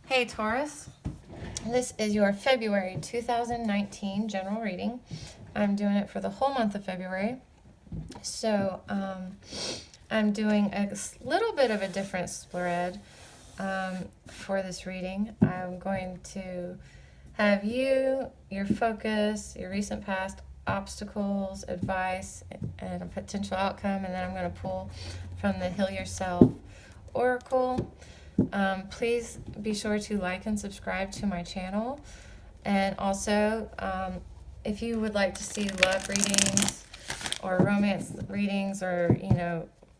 Hey Taurus, this is your February 2019 general reading. I'm doing it for the whole month of February. So I'm doing a little bit of a different spread for this reading. I'm going to have you, your focus, your recent past, obstacles, advice, and a potential outcome, and then I'm going to pull from the Heal Yourself Oracle. Please be sure to like and subscribe to my channel. And also, if you would like to see love readings or romance readings or,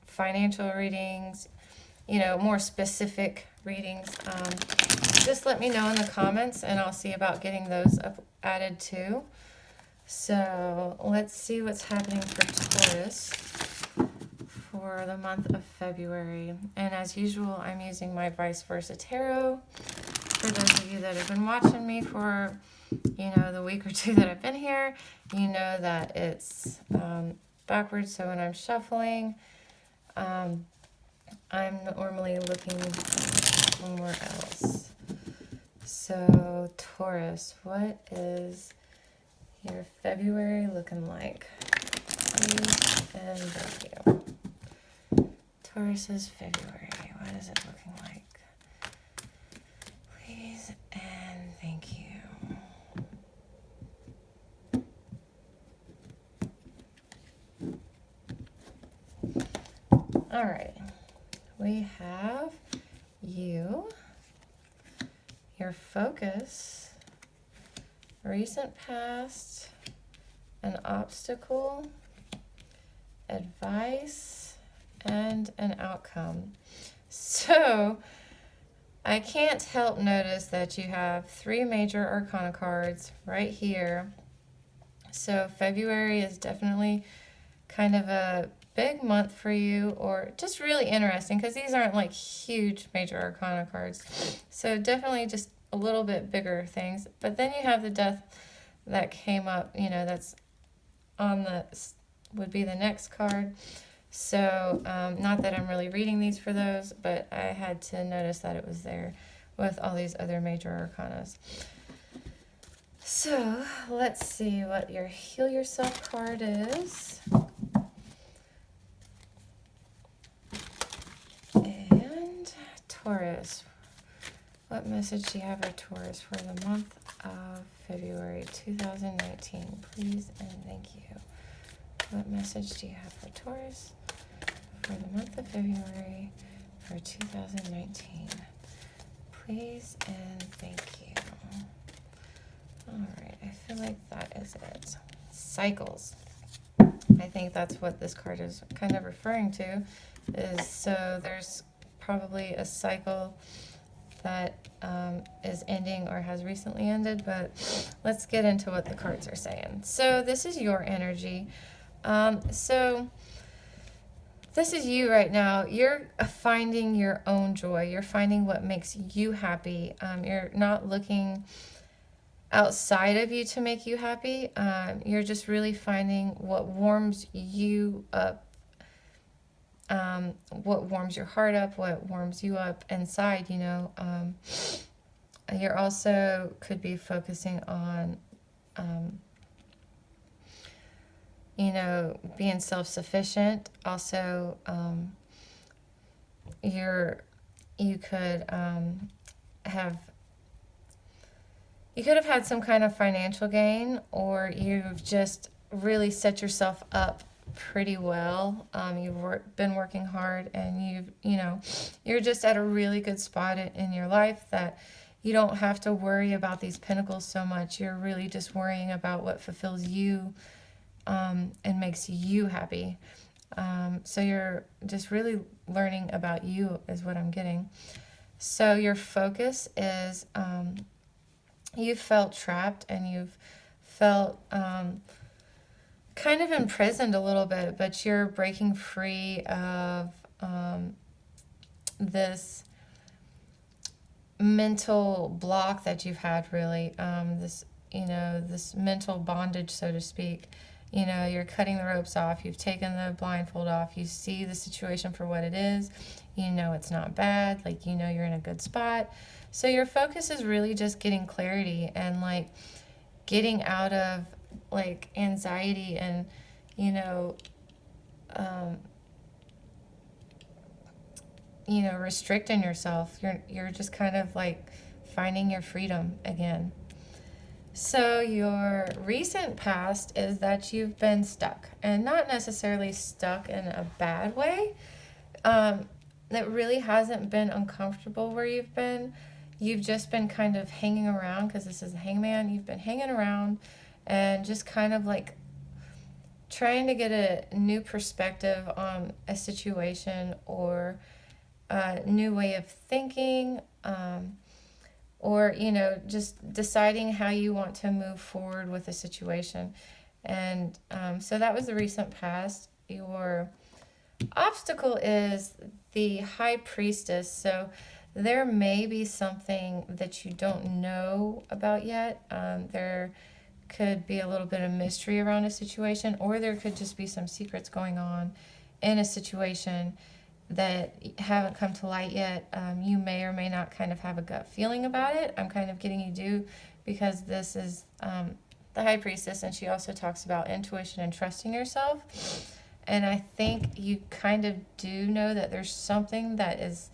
financial readings, more specific readings, just let me know in the comments and I'll see about getting those added too. So let's see what's happening for Taurus for the month of February. And as usual, I'm using my Vice Versa Tarot. For those of you that have been watching me for, the week or two that I've been here, you know that it's backwards. So when I'm shuffling, I'm normally looking somewhere else. So Taurus, what is your February looking like? Please and thank you. Taurus's February, what is it looking like? Please and thank you. All right, we have you, your focus, recent past, an obstacle, advice, and an outcome. So I can't help notice that you have 3 major arcana cards right here. So February is definitely kind of a big month for you, or just really interesting because these aren't like huge major arcana cards. So definitely just a little bit bigger things. But then you have the Death that came up, that's on would be the next card. So not that I'm really reading these for those, but I had to notice that it was there with all these other major arcanas. So let's see what your Heal Yourself card is. And Taurus, what message do you have for Taurus for the month of February 2019? Please and thank you. What message do you have for Taurus for the month of February for 2019? Please and thank you. All right, I feel like that is it. Cycles. I think that's what this card is kind of referring to. So there's probably a cycle that is ending or has recently ended, but let's get into what the cards are saying. So this is your energy. So this is you right now. You're finding your own joy. You're finding what makes you happy. You're not looking outside of you to make you happy. You're just really finding what warms you up, what warms your heart up, what warms you up inside, You're also could be focusing on being self-sufficient. Also, you could have had some kind of financial gain, or you've just really set yourself up pretty well. You've been working hard, and you're just at a really good spot in your life that you don't have to worry about these pinnacles so much. You're really just worrying about what fulfills you and makes you happy. So you're just really learning about you is what I'm getting. So your focus is you've felt trapped, and you've felt kind of imprisoned a little bit, but you're breaking free of this mental block that you've had, really, this mental bondage, so to speak. You know, you're cutting the ropes off. You've taken the blindfold off. You see the situation for what it is. You know it's not bad. Like, you know you're in a good spot. So your focus is really just getting clarity and, like, getting out of, like, anxiety and, um, restricting yourself. You're just kind of, like, finding your freedom again. So your recent past is that you've been stuck, and not necessarily stuck in a bad way. It really hasn't been uncomfortable where you've been. You've just been kind of hanging around, because this is a hangman. You've been hanging around and just kind of, like, trying to get a new perspective on a situation or a new way of thinking, or, just deciding how you want to move forward with a situation. And so that was the recent past. Your obstacle is the high priestess. So there may be something that you don't know about yet. There could be a little bit of mystery around a situation, or there could just be some secrets going on in a situation that haven't come to light yet. You may or may not kind of have a gut feeling about it. I'm kind of getting you do, because this is the high priestess, and she also talks about intuition and trusting yourself. And I think you kind of do know that there's something that is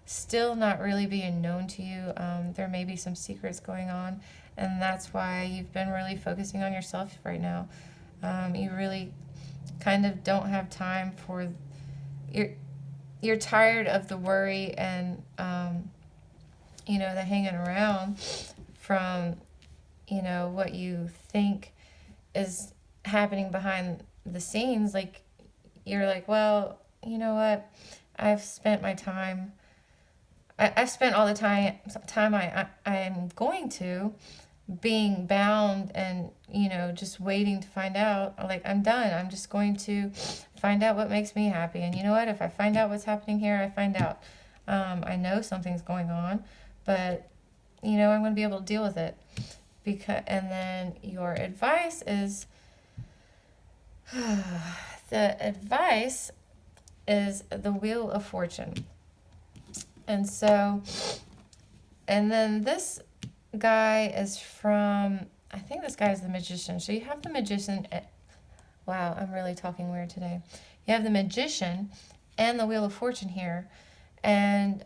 still not really being known to you. There may be some secrets going on, and that's why you've been really focusing on yourself right now. You really kind of don't have time for you're tired of the worry and the hanging around from what you think is happening behind the scenes. Like, you're like, well, you know what, I've spent my time, I've spent all the time I'm going to being bound and just waiting to find out. Like, I'm done. I'm just going to find out what makes me happy. And you know what, if I find out what's happening here, I find out. I know something's going on, but I'm going to be able to deal with it. And then your advice is the advice is the Wheel of Fortune. And then this guy is from, I think this guy is the Magician. So you have the Magician. Wow, I'm really talking weird today. You have the Magician and the Wheel of Fortune here. And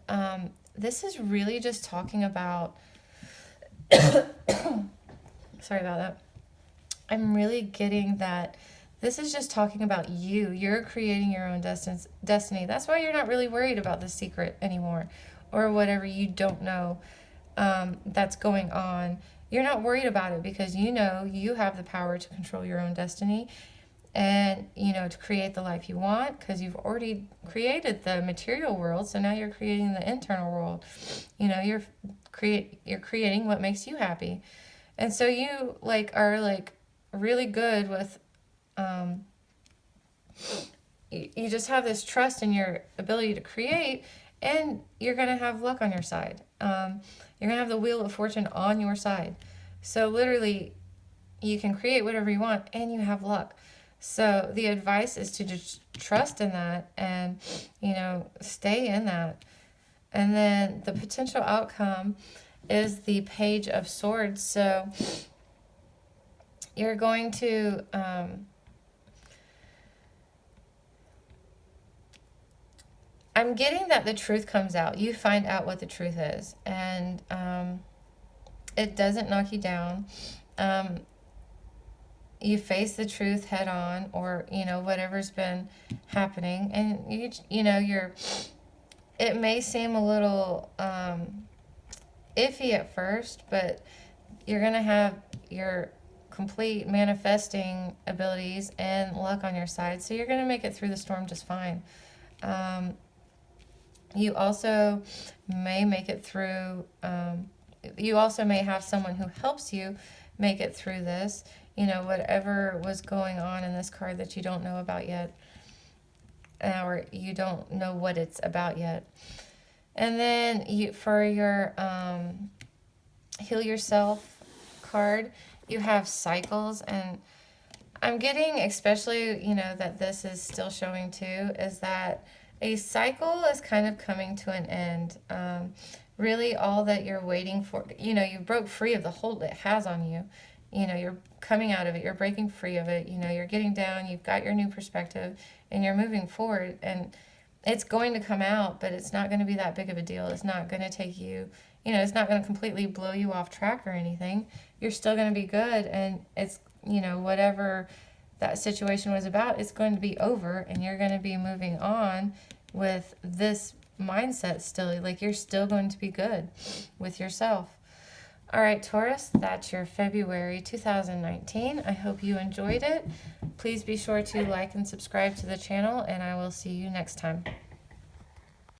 this is really just talking about, sorry about that. I'm really getting that this is just talking about you. You're creating your own destiny. That's why you're not really worried about the secret anymore, or whatever you don't know that's going on. You're not worried about it, because you have the power to control your own destiny and to create the life you want, because you've already created the material world. So now you're creating the internal world. You're creating what makes you happy. And so you are really good with you just have this trust in your ability to create, and you're going to have luck on your side. You're going to have the Wheel of Fortune on your side. So literally, you can create whatever you want, and you have luck. So the advice is to just trust in that and, stay in that. And then the potential outcome is the Page of Swords. So you're going to... I'm getting that the truth comes out. You find out what the truth is, and it doesn't knock you down. You face the truth head on, or whatever's been happening, and it may seem a little iffy at first, but you're gonna have your complete manifesting abilities and luck on your side, so you're gonna make it through the storm just fine. You also may make it through, you also may have someone who helps you make it through this, whatever was going on in this card that you don't know about yet, or you don't know what it's about yet. And then for your Heal Yourself card, you have cycles, and I'm getting, especially, that this is still showing too, is that a cycle is kind of coming to an end. Really, all that you're waiting for, you broke free of the hold it has on you. You're coming out of it, you're breaking free of it, you're getting down, you've got your new perspective, and you're moving forward. And it's going to come out, but it's not going to be that big of a deal. It's not going to take you, it's not going to completely blow you off track or anything. You're still going to be good, and it's, whatever that situation was about, it's going to be over, and you're going to be moving on with this mindset still. Like, you're still going to be good with yourself. All right, Taurus, that's your February 2019. I hope you enjoyed it. Please be sure to like and subscribe to the channel, and I will see you next time.